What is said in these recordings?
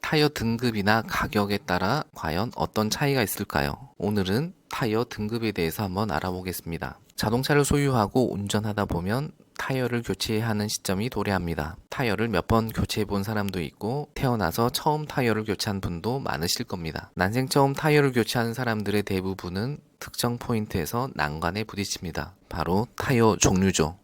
타이어 등급이나 가격에 따라 과연 어떤 차이가 있을까요? 오늘은 타이어 등급에 대해서 한번 알아보겠습니다. 자동차를 소유하고 운전하다 보면 타이어를 교체하는 시점이 도래합니다. 타이어를 몇 번 교체해 본 사람도 있고 태어나서 처음 타이어를 교체한 분도 많으실 겁니다. 난생 처음 타이어를 교체하는 사람들의 대부분은 특정 포인트에서 난관에 부딪힙니다. 바로 타이어 종류죠.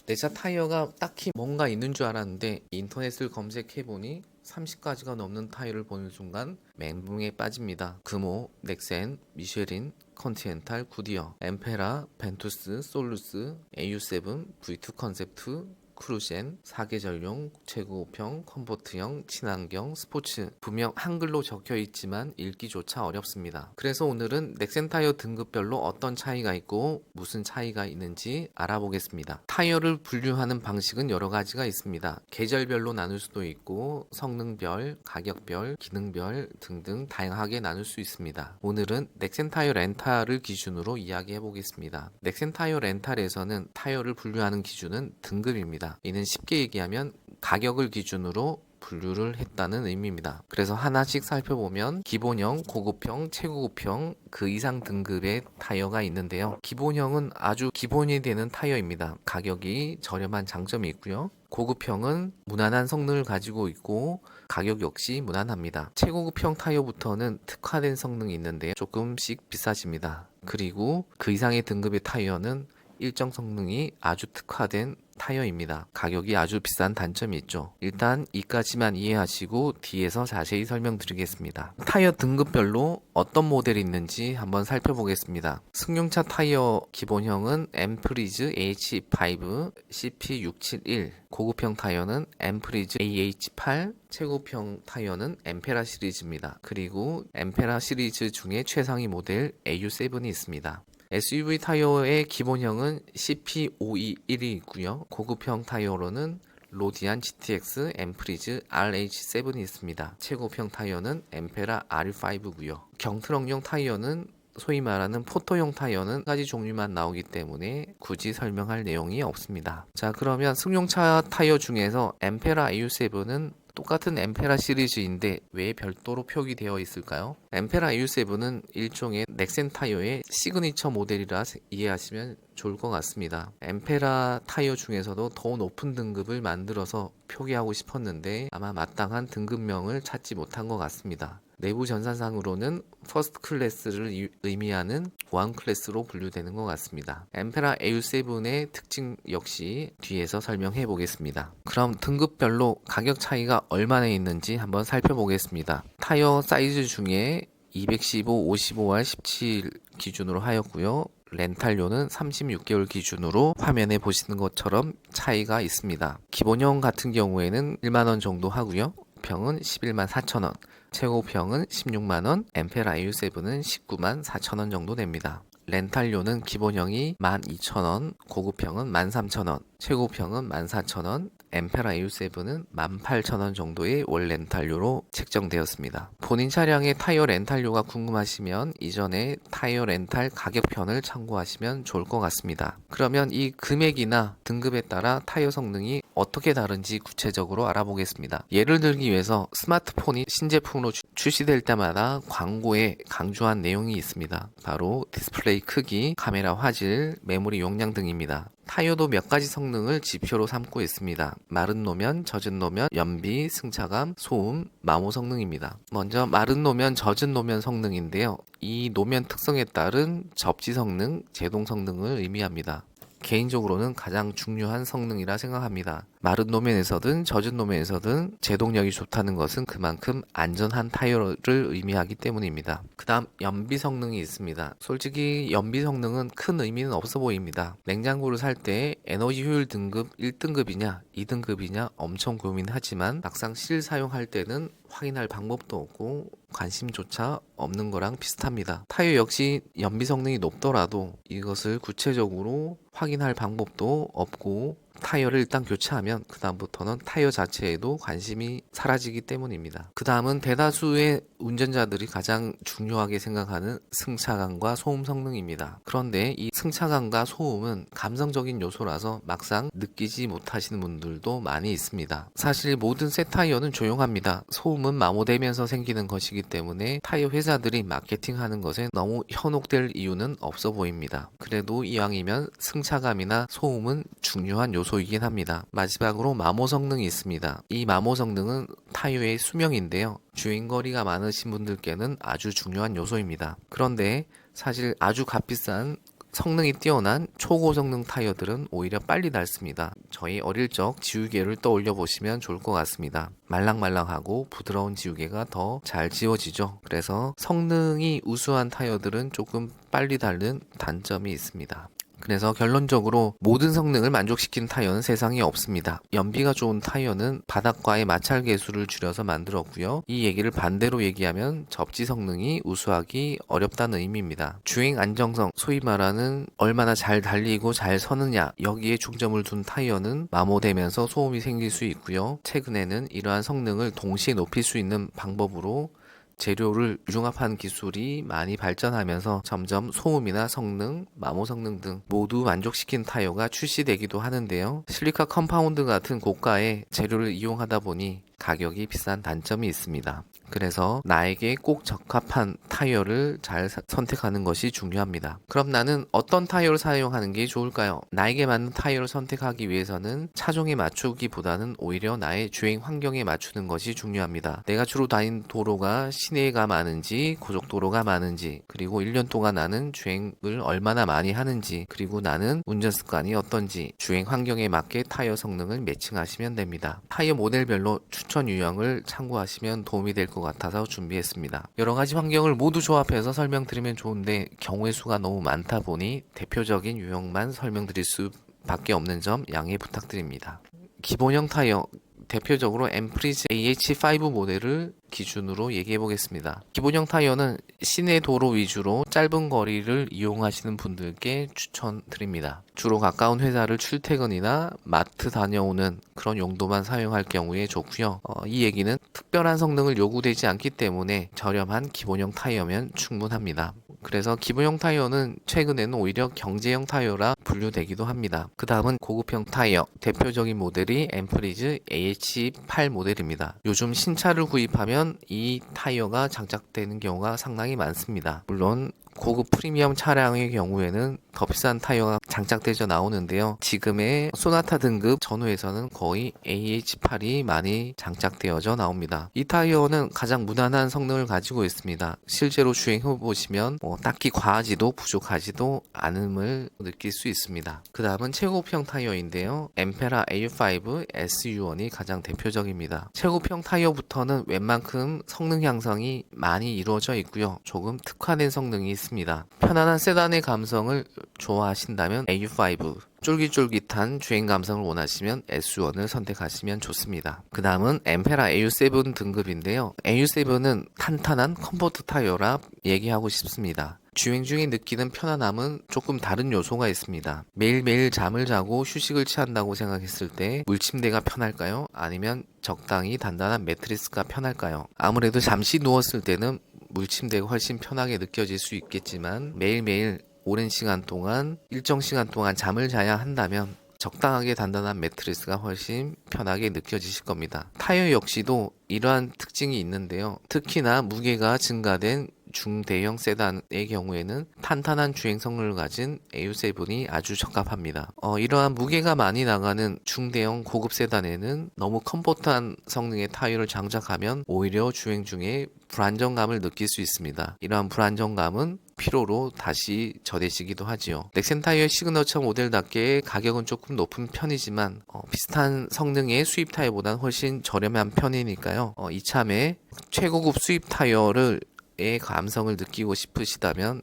내 차 타이어가 딱히 뭔가 있는 줄 알았는데 인터넷을 검색해보니 30가지가 넘는 타이어를 보는 순간 멘붕에 빠집니다. 금호, 넥센, 미쉐린, 컨티넨탈, 구디어, 엠페라, 벤투스, 솔루스, AU7, V2 컨셉트, 크루젠, 사계절용, 최고평, 컴포트형, 친환경, 스포츠. 분명 한글로 적혀 있지만 읽기조차 어렵습니다. 그래서 오늘은 넥센 타이어 등급별로 어떤 차이가 있고 무슨 차이가 있는지 알아보겠습니다. 타이어를 분류하는 방식은 여러 가지가 있습니다. 계절별로 나눌 수도 있고 성능별, 가격별, 기능별 등등 다양하게 나눌 수 있습니다. 오늘은 넥센 타이어 렌탈을 기준으로 이야기해 보겠습니다. 넥센 타이어 렌탈에서는 타이어를 분류하는 기준은 등급입니다. 이는 쉽게 얘기하면 가격을 기준으로 분류를 했다는 의미입니다. 그래서 하나씩 살펴보면 기본형, 고급형, 최고급형, 그 이상 등급의 타이어가 있는데요. 기본형은 아주 기본이 되는 타이어입니다. 가격이 저렴한 장점이 있고요. 고급형은 무난한 성능을 가지고 있고 가격 역시 무난합니다. 최고급형 타이어부터는 특화된 성능이 있는데 조금씩 비싸집니다. 그리고 그 이상의 등급의 타이어는 일정 성능이 아주 특화된 타이어입니다. 가격이 아주 비싼 단점이 있죠. 일단 이까지만 이해하시고 뒤에서 자세히 설명드리겠습니다. 타이어 등급별로 어떤 모델이 있는지 한번 살펴보겠습니다. 승용차 타이어 기본형은 엠프리즈 AH5 CP671, 고급형 타이어는 엠프리즈 AH8, 최고평 타이어는 엠페라 시리즈입니다. 그리고 엠페라 시리즈 중에 최상위 모델 AU7이 있습니다. SUV 타이어의 기본형은 CP521이 있고요. 고급형 타이어로는 로디안 GTX, 엠프리즈 RH7이 있습니다. 최고평 타이어는 엠페라 R5고요. 경트럭용 타이어는 소위 말하는 포토용 타이어는 한 가지 종류만 나오기 때문에 굳이 설명할 내용이 없습니다. 자, 그러면 승용차 타이어 중에서 엠페라 AU7은 똑같은 엠페라 시리즈인데 왜 별도로 표기되어 있을까요? 엠페라 AU7은 일종의 넥센 타이어의 시그니처 모델이라 이해하시면 좋을 것 같습니다. 엠페라 타이어 중에서도 더 높은 등급을 만들어서 표기하고 싶었는데 아마 마땅한 등급명을 찾지 못한 것 같습니다. 내부 전산상으로는 퍼스트 클래스를 의미하는 보안 클래스로 분류되는 것 같습니다. 엠페라 AU7의 특징 역시 뒤에서 설명해 보겠습니다. 그럼 등급별로 가격 차이가 얼마나 있는지 한번 살펴보겠습니다. 타이어 사이즈 중에 215, 55R 17 기준으로 하였고요. 렌탈료는 36개월 기준으로 화면에 보시는 것처럼 차이가 있습니다. 기본형 같은 경우에는 1만원 정도 하고요. 평은 11만 4천원, 최고평은 16만원, 엠페라 AU7은 19만 4천원 정도 됩니다. 렌탈료는 기본형이 12,000원, 고급형은 13,000원, 최고평은 14,000원, 엠페라 AU7은 18,000원 정도의 월 렌탈료로 책정되었습니다. 본인 차량의 타이어 렌탈료가 궁금하시면 이전에 타이어 렌탈 가격편을 참고하시면 좋을 것 같습니다. 그러면 이 금액이나 등급에 따라 타이어 성능이 어떻게 다른지 구체적으로 알아보겠습니다. 예를 들기 위해서 스마트폰이 신제품으로 출시될 때마다 광고에 강조한 내용이 있습니다. 바로 디스플레이 크기, 카메라 화질, 메모리 용량 등입니다. 타이어도 몇 가지 성능을 지표로 삼고 있습니다. 마른 노면, 젖은 노면, 연비, 승차감, 소음, 마모 성능입니다. 먼저 마른 노면, 젖은 노면 성능인데요. 이 노면 특성에 따른 접지 성능, 제동 성능을 의미합니다. 개인적으로는 가장 중요한 성능이라 생각합니다. 마른 노면에서든 젖은 노면에서든 제동력이 좋다는 것은 그만큼 안전한 타이어를 의미하기 때문입니다. 그 다음 연비 성능이 있습니다. 솔직히 연비 성능은 큰 의미는 없어 보입니다. 냉장고를 살 때 에너지 효율 등급 1등급이냐 2등급이냐 엄청 고민하지만 막상 실사용할 때는 확인할 방법도 없고 관심조차 없는 거랑 비슷합니다. 타이어 역시 연비 성능이 높더라도 이것을 구체적으로 확인할 방법도 없고 타이어를 일단 교체하면 그 다음부터는 타이어 자체에도 관심이 사라지기 때문입니다. 그 다음은 대다수의 운전자들이 가장 중요하게 생각하는 승차감과 소음 성능입니다. 그런데 이 승차감과 소음은 감성적인 요소라서 막상 느끼지 못하시는 분들도 많이 있습니다. 사실 모든 새 타이어는 조용합니다. 소음은 마모되면서 생기는 것이기 때문에 타이어 회사들이 마케팅하는 것에 너무 현혹될 이유는 없어 보입니다. 그래도 이왕이면 승차감이나 소음은 중요한 요소이긴 합니다. 마지막으로 마모 성능이 있습니다. 이 마모 성능은 타이어의 수명인데요. 주행거리가 많으신 분들께는 아주 중요한 요소입니다. 그런데 사실 아주 값비싼 성능이 뛰어난 초고성능 타이어들은 오히려 빨리 닳습니다. 저희 어릴 적 지우개를 떠올려 보시면 좋을 것 같습니다. 말랑말랑하고 부드러운 지우개가 더 잘 지워지죠. 그래서 성능이 우수한 타이어들은 조금 빨리 닳는 단점이 있습니다. 그래서 결론적으로 모든 성능을 만족시키는 타이어는 세상에 없습니다. 연비가 좋은 타이어는 바닥과의 마찰 계수를 줄여서 만들었고요. 이 얘기를 반대로 얘기하면 접지 성능이 우수하기 어렵다는 의미입니다. 주행 안정성, 소위 말하는 얼마나 잘 달리고 잘 서느냐, 여기에 중점을 둔 타이어는 마모되면서 소음이 생길 수 있고요. 최근에는 이러한 성능을 동시에 높일 수 있는 방법으로 재료를 융합한 기술이 많이 발전하면서 점점 소음이나 성능, 마모 성능 등 모두 만족시킨 타이어가 출시되기도 하는데요. 실리카 컴파운드 같은 고가의 재료를 이용하다 보니 가격이 비싼 단점이 있습니다. 그래서 나에게 꼭 적합한 타이어를 잘 선택하는 것이 중요합니다. 그럼 나는 어떤 타이어를 사용하는 게 좋을까요? 나에게 맞는 타이어를 선택하기 위해서는 차종에 맞추기보다는 오히려 나의 주행 환경에 맞추는 것이 중요합니다. 내가 주로 다닌 도로가 시내가 많은지 고속도로가 많은지, 그리고 1년 동안 나는 주행을 얼마나 많이 하는지, 그리고 나는 운전 습관이 어떤지, 주행 환경에 맞게 타이어 성능을 매칭하시면 됩니다. 타이어 모델별로 추천 유형을 참고하시면 도움이 될 것 같아서 준비했습니다. 여러가지 환경을 모두 조합해서 설명드리면 좋은데 경우의 수가 너무 많다 보니 대표적인 유형만 설명드릴 수밖에 없는 점 양해 부탁드립니다. 기본형 타이어, 대표적으로 엠프리즈 AH5 모델을 기준으로 얘기해 보겠습니다. 기본형 타이어는 시내 도로 위주로 짧은 거리를 이용하시는 분들께 추천드립니다. 주로 가까운 회사를 출퇴근이나 마트 다녀오는 그런 용도만 사용할 경우에 좋고요. 이 얘기는 특별한 성능을 요구되지 않기 때문에 저렴한 기본형 타이어면 충분합니다. 그래서 기본형 타이어는 최근에는 오히려 경제형 타이어라 분류되기도 합니다. 그 다음은 고급형 타이어, 대표적인 모델이 엠프리즈 AH8 모델입니다. 요즘 신차를 구입하면 이 타이어가 장착되는 경우가 상당히 많습니다. 물론 고급 프리미엄 차량의 경우에는 더 비싼 타이어가 장착되져 나오는데요. 지금의 소나타 등급 전후에서는 거의 AH8이 많이 장착되어져 나옵니다. 이 타이어는 가장 무난한 성능을 가지고 있습니다. 실제로 주행해 보시면 딱히 과하지도 부족하지도 않음을 느낄 수 있습니다. 그 다음은 최고평 타이어인데요. 엠페라 AU5 SU1이 가장 대표적입니다. 최고평 타이어부터는 웬만큼 성능 향상이 많이 이루어져 있고요. 조금 특화된 성능이 있습니다. 편안한 세단의 감성을 좋아하신다면 AU5, 쫄깃쫄깃한 주행 감성을 원하시면 S1을 선택하시면 좋습니다. 그 다음은 엠페라 AU7 등급인데요. AU7은 탄탄한 컴포트 타이어라 얘기하고 싶습니다. 주행 중에 느끼는 편안함은 조금 다른 요소가 있습니다. 매일매일 잠을 자고 휴식을 취한다고 생각했을 때 물침대가 편할까요? 아니면 적당히 단단한 매트리스가 편할까요? 아무래도 잠시 누웠을 때는 물침대가 훨씬 편하게 느껴질 수 있겠지만 매일매일 오랜 시간 동안 일정 시간 동안 잠을 자야 한다면 적당하게 단단한 매트리스가 훨씬 편하게 느껴지실 겁니다. 타이어 역시도 이러한 특징이 있는데요. 특히나 무게가 증가된 중대형 세단의 경우에는 탄탄한 주행 성능을 가진 AU7이 아주 적합합니다. 이러한 무게가 많이 나가는 중대형 고급 세단에는 너무 컴포트한 성능의 타이어를 장착하면 오히려 주행 중에 불안정감을 느낄 수 있습니다. 이러한 불안정감은 피로로 다시 전해지기도 하지요. 넥센 타이어의 시그너처 모델답게 가격은 조금 높은 편이지만 비슷한 성능의 수입 타이어보다는 훨씬 저렴한 편이니까요. 이참에 최고급 수입 타이어를 의 감성을 느끼고 싶으시다면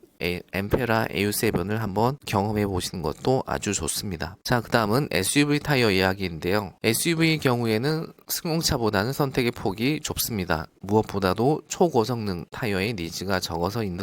엠페라 AU7을 한번 경험해 보시는 것도 아주 좋습니다. 자, 그 다음은 SUV 타이어 이야기인데요. SUV의 경우에는 승용차보다는 선택의 폭이 좁습니다. 무엇보다도 초고성능 타이어의 니즈가 적어서인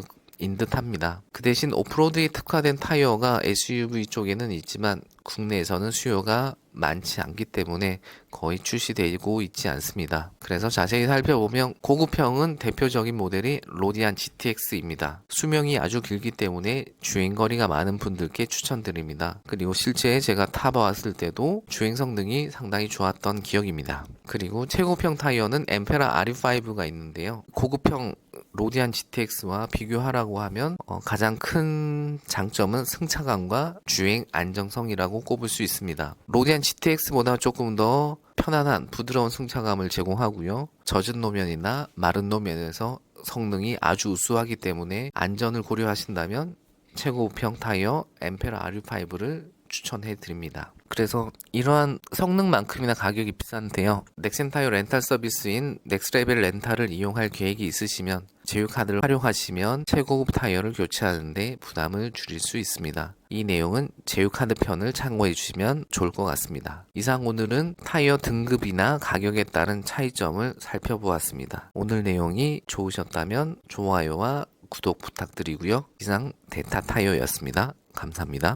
듯합니다. 그 대신 오프로드에 특화된 타이어가 SUV 쪽에는 있지만 국내에서는 수요가 많지 않기 때문에 거의 출시되고 있지 않습니다. 그래서 자세히 살펴보면 고급형은 대표적인 모델이 로디안 GTX입니다. 수명이 아주 길기 때문에 주행거리가 많은 분들께 추천드립니다. 그리고 실제 제가 타봐왔을 때도 주행 성능이 상당히 좋았던 기억입니다. 그리고 최고평 타이어는 엠페라 RE5가 있는데요. 고급형 로디안 GTX와 비교하라고 하면 가장 큰 장점은 승차감과 주행 안정성이라고 꼽을 수 있습니다. 로디안 GTX보다 조금 더 편안한 부드러운 승차감을 제공하고요. 젖은路面이나 마른路面에서 성능이 아주 우수하기 때문에 안전을 고려하신다면 최고평 타이어 엠페라 RE5를 추천해 드립니다. 그래서 이러한 성능만큼이나 가격이 비싼데요. 넥센 타이어 렌탈 서비스인 넥스레벨 렌탈을 이용할 계획이 있으시면 제휴카드를 활용하시면 최고급 타이어를 교체하는데 부담을 줄일 수 있습니다. 이 내용은 제휴카드 편을 참고해 주시면 좋을 것 같습니다. 이상 오늘은 타이어 등급이나 가격에 따른 차이점을 살펴보았습니다. 오늘 내용이 좋으셨다면 좋아요와 구독 부탁드리고요. 이상 데타 타이어였습니다. 감사합니다.